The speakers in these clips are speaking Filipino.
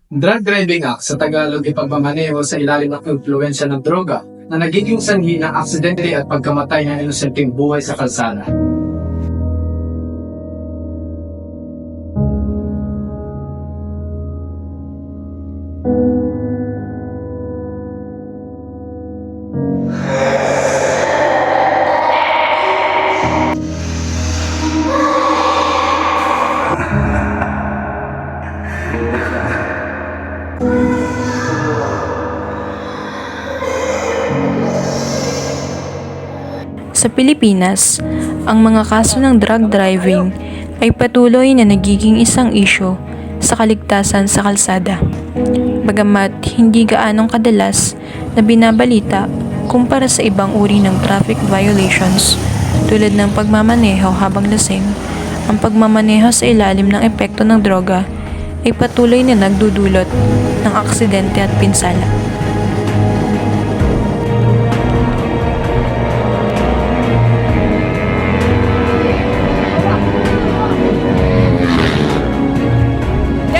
Drug Driving Act sa Tagalog ay pagmamaneho sa ilalim ng impluwensya ng droga na nagiging sanhi ng aksidente at pagkamatay ng inosenteng buhay sa kalsada. Sa Pilipinas, ang mga kaso ng drug driving ay patuloy na nagiging isang isyu sa kaligtasan sa kalsada. Bagamat hindi gaanong kadalas na binabalita kumpara sa ibang uri ng traffic violations tulad ng pagmamaneho habang lasing, ang pagmamaneho sa ilalim ng epekto ng droga ay patuloy na nagdudulot ng aksidente at pinsala.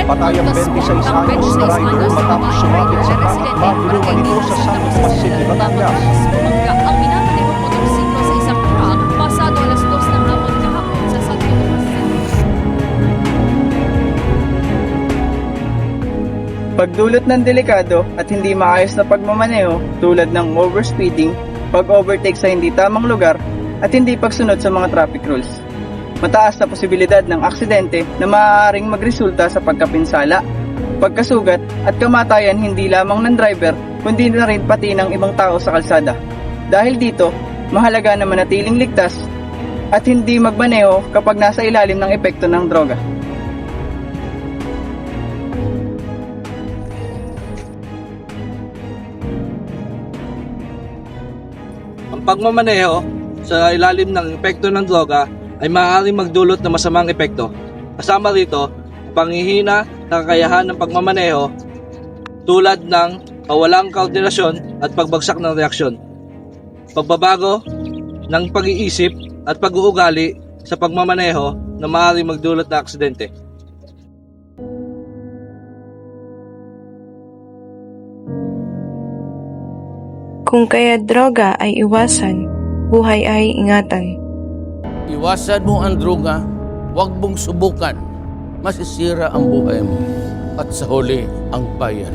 Patayang 26 anyos na rider matapos sumabit sa traffic magulungan nito sa San Tomas City, Batangas. Ang minamanehong motorsiklo sa isang truck pasado alas 2 ng hapon kahapon sa San Tomas City. Pagdulot ng delikado at hindi maayos na pagmamaneho tulad ng overspeeding, pag-overtake sa hindi tamang lugar at hindi pagsunod sa mga traffic rules. Mataas na posibilidad ng aksidente na maaaring magresulta sa pagkapinsala, pagkasugat at kamatayan hindi lamang ng driver kundi na rin pati ng ibang tao sa kalsada. Dahil dito, mahalaga na manatiling ligtas at hindi magmaneho kapag nasa ilalim ng epekto ng droga. Ang pagmamaneho sa ilalim ng epekto ng droga ay maaaring magdulot ng masamang epekto. Kasama rito, panghihina ng kakayahan ng pagmamaneho tulad ng kawalang koordinasyon at pagbagsak ng reaksyon. Pagbabago ng pag-iisip at pag-uugali sa pagmamaneho na maaaring magdulot ng aksidente. Kung kaya droga ay iwasan, buhay ay ingatan. Iwasan mo ang droga, huwag mong subukan. Masisira ang buhay mo at sa huli ang bayan.